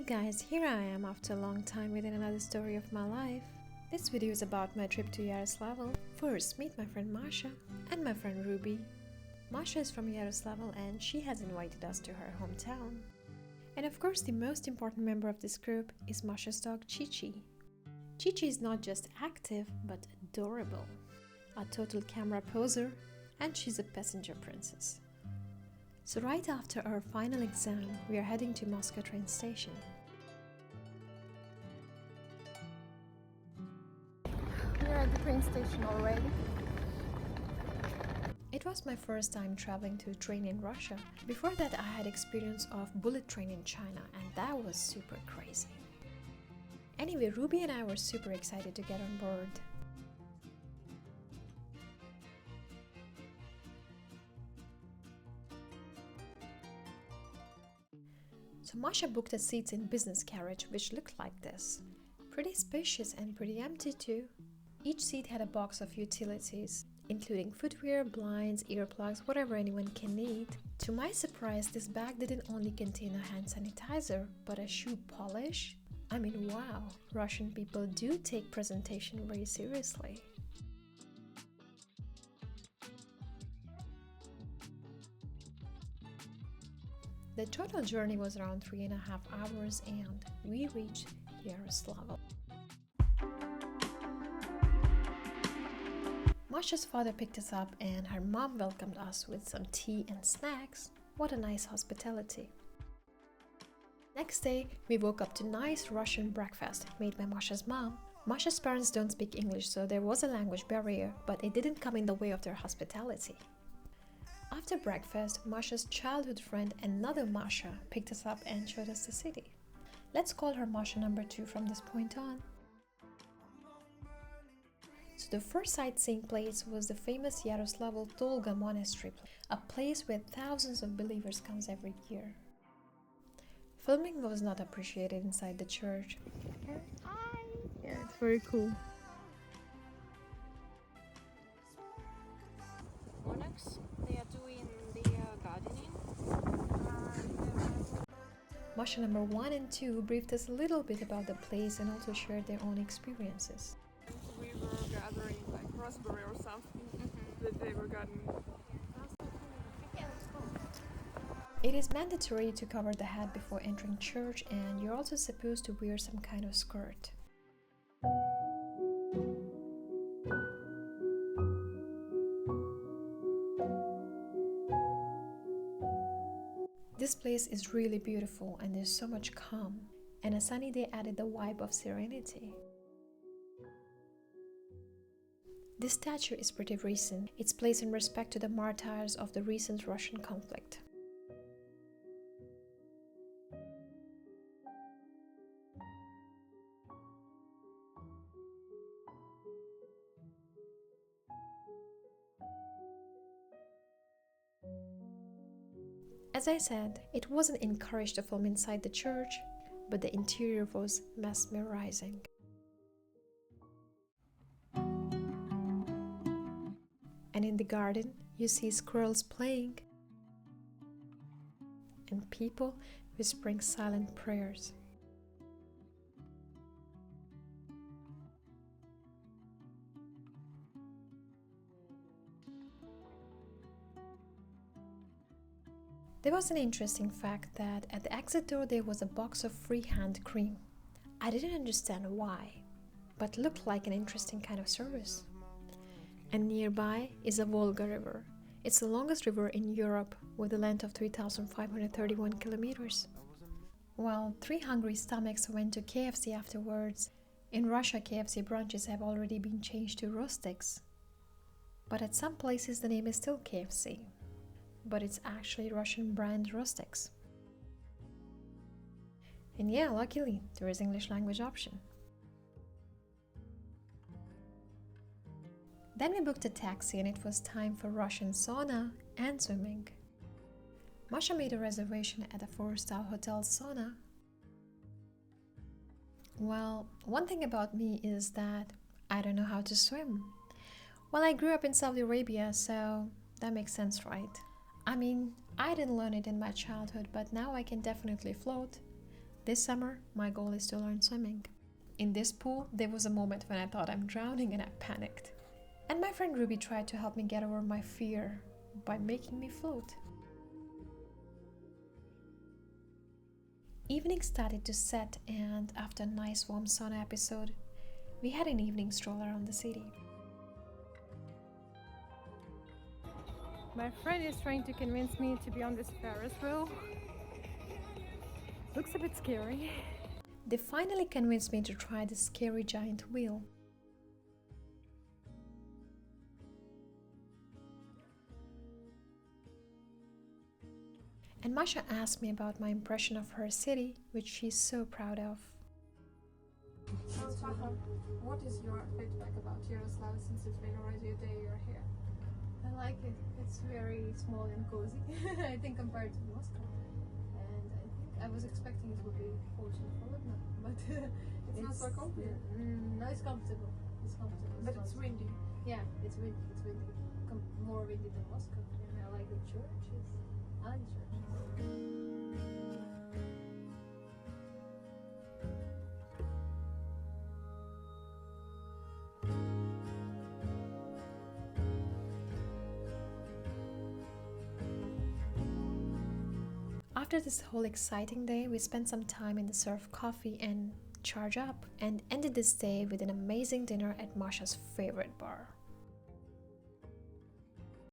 Hey guys, here I am after a long time with another story of my life. This video is about my trip to Yaroslavl. First, meet my friend Masha and my friend Ruby. Masha is from Yaroslavl and she has invited us to her hometown. And of course, the most important member of this group is Masha's dog Chichi. Chichi is not just active but adorable, a total camera poser, and she's a passenger princess. So right after our final exam, we are heading to Moscow train station. We're at the train station already. It was my first time traveling to a train in Russia. Before that, I had experience of bullet train in China, and that was super crazy. Anyway, Ruby and I were super excited to get on board. So Masha booked a seat in business carriage which looked like this. Pretty spacious and pretty empty too. Each seat had a box of utilities, including footwear, blinds, earplugs, whatever anyone can need. To my surprise, this bag didn't only contain a hand sanitizer, but a shoe polish. I mean, wow, Russian people do take presentation very seriously. The total journey was around 3.5 hours and we reached Yaroslavl. Masha's father picked us up and her mom welcomed us with some tea and snacks. What a nice hospitality. Next day, we woke up to nice Russian breakfast made by Masha's mom. Masha's parents don't speak English, so there was a language barrier, but it didn't come in the way of their hospitality. After breakfast, Masha's childhood friend, another Masha, picked us up and showed us the city. Let's call her Masha number 2 from this point on. So the first sightseeing place was the famous Yaroslavl Tolga Monastery, a place where thousands of believers comes every year. Filming was not appreciated inside the church. Hi! Yeah, it's very cool. Onyx, they are doing the gardening. Masha number 1 and 2 briefed us a little bit about the place and also shared their own experiences. We were gathering like raspberry or something that they were gathering. It is mandatory to cover the head before entering church, and you're also supposed to wear some kind of skirt. This place is really beautiful and there's so much calm, and a sunny day added the vibe of serenity. This statue is pretty recent. It's placed in respect to the martyrs of the recent Russian conflict. As I said, it wasn't encouraged to film inside the church, but the interior was mesmerizing. And in the garden, you see squirrels playing and people whispering silent prayers. There was an interesting fact that at the exit door there was a box of free hand cream. I didn't understand why, but looked like an interesting kind of service. And nearby is the Volga river. It's the longest river in Europe with a length of 3,531 kilometers. Well, 3 hungry stomachs went to KFC afterwards. In Russia, KFC brunches have already been changed to Rustics. But at some places the name is still KFC. But it's actually Russian brand Rustics. And yeah, luckily, there is English language option. Then we booked a taxi and it was time for Russian sauna and swimming. Masha made a reservation at a 4-star hotel sauna. Well, one thing about me is that I don't know how to swim. Well, I grew up in Saudi Arabia, so that makes sense, right? I mean, I didn't learn it in my childhood, but now I can definitely float. This summer, my goal is to learn swimming. In this pool, there was a moment when I thought I'm drowning and I panicked. And my friend Ruby tried to help me get over my fear by making me float. Evening started to set, and after a nice warm sauna episode, we had an evening stroll around the city. My friend is trying to convince me to be on this Ferris wheel. Looks a bit scary. They finally convinced me to try the scary giant wheel. And Masha asked me about my impression of her city, which she's so proud of. So, Taha, what is your feedback about Yaroslavl since it's been already a day you're here? I like it. It's very small and cozy, I think, compared to Moscow. And I think I was expecting it would be fortunate for it, but It's not so comfortable. No, it's comfortable. It's comfortable. But it's windy. Yeah, it's windy. It's windy. More windy than Moscow. And I like the churches. I like the churches. After this whole exciting day, we spent some time in the Surf Coffee and charge up, and ended this day with an amazing dinner at Masha's favorite bar.